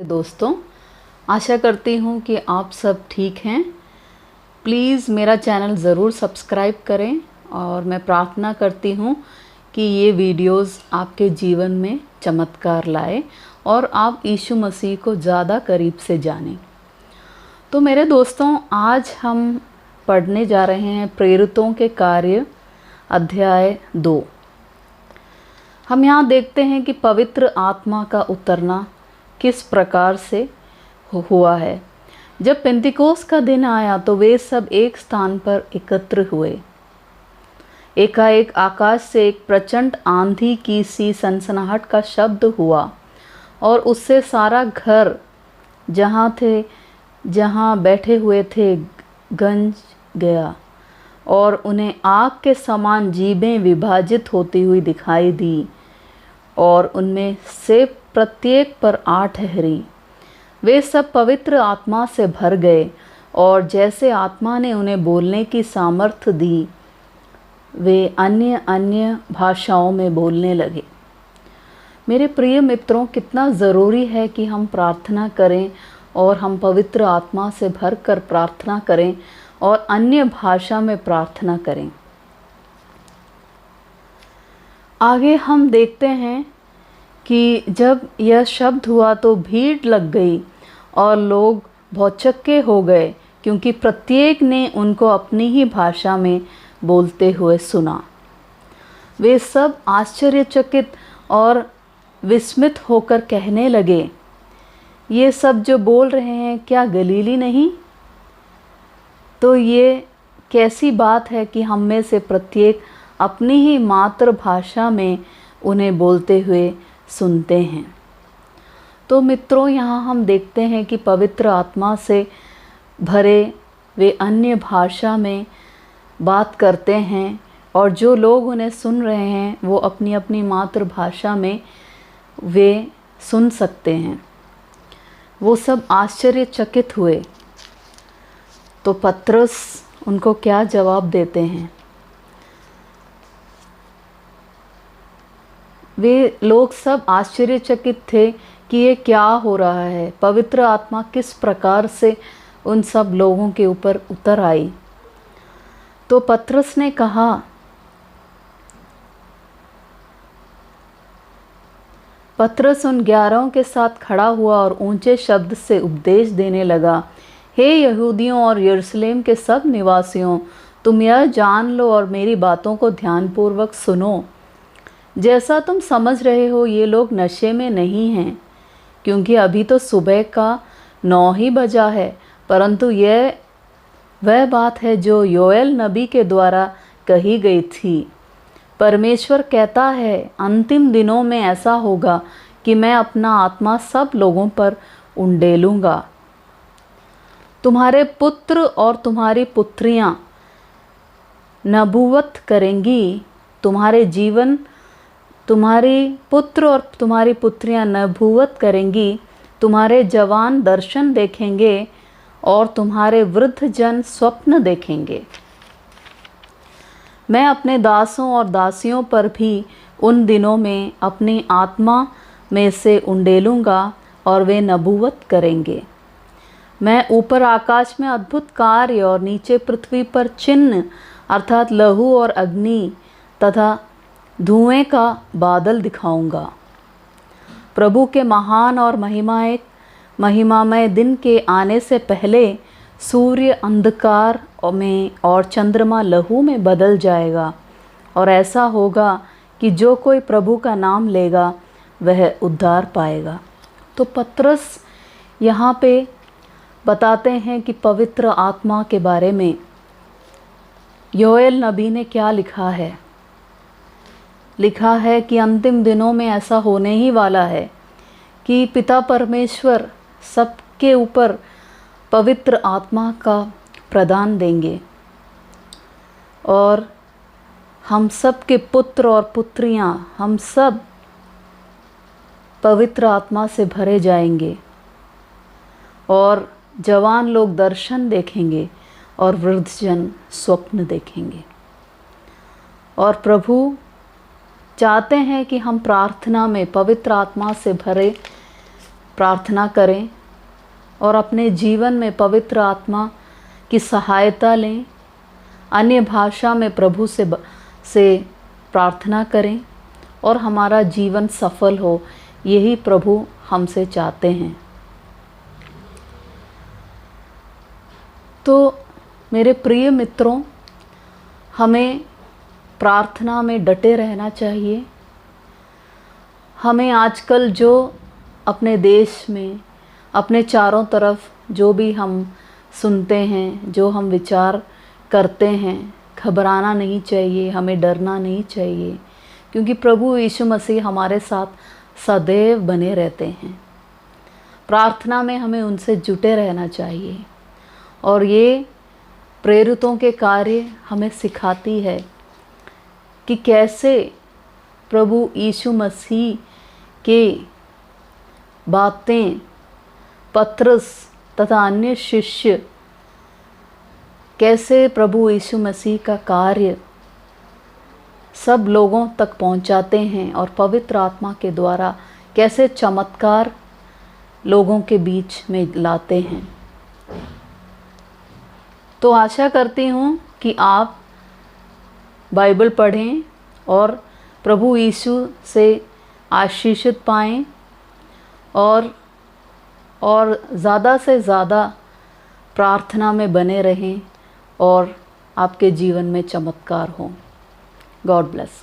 दोस्तों, आशा करती हूँ कि आप सब ठीक हैं। प्लीज़ मेरा चैनल ज़रूर सब्सक्राइब करें और मैं प्रार्थना करती हूँ कि ये वीडियोस आपके जीवन में चमत्कार लाए और आप यीशु मसीह को ज़्यादा करीब से जानें। तो मेरे दोस्तों, आज हम पढ़ने जा रहे हैं प्रेरितों के कार्य अध्याय 2। हम यहाँ देखते हैं कि पवित्र आत्मा का उतरना किस प्रकार से हुआ है। जब पेंतिकोस्त का दिन आया तो वे सब एक स्थान पर एकत्र हुए। एकाएक आकाश से एक प्रचंड आंधी की सी सनसनाहट का शब्द हुआ और उससे सारा घर जहाँ बैठे हुए थे गंज गया और उन्हें आग के समान जीभें विभाजित होती हुई दिखाई दी और उनमें से प्रत्येक पर आ ठहरी। वे सब पवित्र आत्मा से भर गए और जैसे आत्मा ने उन्हें बोलने की सामर्थ्य दी, वे अन्य अन्य भाषाओं में बोलने लगे। मेरे प्रिय मित्रों, कितना ज़रूरी है कि हम प्रार्थना करें और हम पवित्र आत्मा से भरकर प्रार्थना करें और अन्य भाषा में प्रार्थना करें। आगे हम देखते हैं कि जब यह शब्द हुआ तो भीड़ लग गई और लोग भौचक्के हो गए, क्योंकि प्रत्येक ने उनको अपनी ही भाषा में बोलते हुए सुना। वे सब आश्चर्यचकित और विस्मित होकर कहने लगे, ये सब जो बोल रहे हैं क्या गलीली नहीं? तो ये कैसी बात है कि हम में से प्रत्येक अपनी ही मातृभाषा में उन्हें बोलते हुए सुनते हैं। तो मित्रों, यहाँ हम देखते हैं कि पवित्र आत्मा से भरे वे अन्य भाषा में बात करते हैं और जो लोग उन्हें सुन रहे हैं वो अपनी अपनी मातृभाषा में वे सुन सकते हैं। वो सब आश्चर्यचकित हुए। तो पतरस उनको क्या जवाब देते हैं? वे लोग सब आश्चर्यचकित थे कि ये क्या हो रहा है। पवित्र आत्मा किस प्रकार से उन सब लोगों के ऊपर उतर आई। तो पतरस ने कहा, पतरस उन 11 के साथ खड़ा हुआ और ऊंचे शब्द से उपदेश देने लगा, हे यहूदियों और यरूशलेम के सब निवासियों, तुम यह जान लो और मेरी बातों को ध्यानपूर्वक सुनो। जैसा तुम समझ रहे हो, ये लोग नशे में नहीं हैं, क्योंकि अभी तो सुबह का 9 ही बजा है, परंतु यह वह बात है जो योएल नबी के द्वारा कही गई थी। परमेश्वर कहता है, अंतिम दिनों में ऐसा होगा कि मैं अपना आत्मा सब लोगों पर उंडेलूँगा। तुम्हारे पुत्र और तुम्हारी पुत्रियां नबूवत करेंगी। तुम्हारी पुत्र और तुम्हारी पुत्रियां नबूवत करेंगी। तुम्हारे जवान दर्शन देखेंगे और तुम्हारे वृद्ध जन स्वप्न देखेंगे। मैं अपने दासों और दासियों पर भी उन दिनों में अपनी आत्मा में से उंडेलूँगा और वे नबूवत करेंगे। मैं ऊपर आकाश में अद्भुत कार्य और नीचे पृथ्वी पर चिन्ह अर्थात लहू और अग्नि तथा धुएं का बादल दिखाऊंगा। प्रभु के महान और महिमामय दिन के आने से पहले सूर्य अंधकार में और चंद्रमा लहू में बदल जाएगा, और ऐसा होगा कि जो कोई प्रभु का नाम लेगा वह उद्धार पाएगा। तो पतरस यहाँ पे बताते हैं कि पवित्र आत्मा के बारे में योएल नबी ने क्या लिखा है। लिखा है कि अंतिम दिनों में ऐसा होने ही वाला है कि पिता परमेश्वर सबके ऊपर पवित्र आत्मा का प्रदान देंगे और हम सब के पुत्र और पुत्रियां, हम सब पवित्र आत्मा से भरे जाएंगे और जवान लोग दर्शन देखेंगे और वृद्धजन स्वप्न देखेंगे। और प्रभु चाहते हैं कि हम प्रार्थना में पवित्र आत्मा से भरे प्रार्थना करें और अपने जीवन में पवित्र आत्मा की सहायता लें। अन्य भाषा में प्रभु से प्रार्थना करें और हमारा जीवन सफल हो, यही प्रभु हमसे चाहते हैं। तो मेरे प्रिय मित्रों, हमें प्रार्थना में डटे रहना चाहिए। हमें आजकल जो अपने देश में, अपने चारों तरफ जो भी हम सुनते हैं, जो हम विचार करते हैं, घबराना नहीं चाहिए, हमें डरना नहीं चाहिए, क्योंकि प्रभु यीशु मसीह हमारे साथ सदैव बने रहते हैं। प्रार्थना में हमें उनसे जुटे रहना चाहिए और ये प्रेरितों के कार्य हमें सिखाती है कि कैसे प्रभु यीशु मसीह के बातें पतरस तथा अन्य शिष्य कैसे प्रभु यीशु मसीह का कार्य सब लोगों तक पहुंचाते हैं और पवित्र आत्मा के द्वारा कैसे चमत्कार लोगों के बीच में लाते हैं। तो आशा करती हूँ कि आप बाइबल पढ़ें और प्रभु यीशु से आशीषित पाएं और ज़्यादा से ज़्यादा प्रार्थना में बने रहें और आपके जीवन में चमत्कार हो। God bless.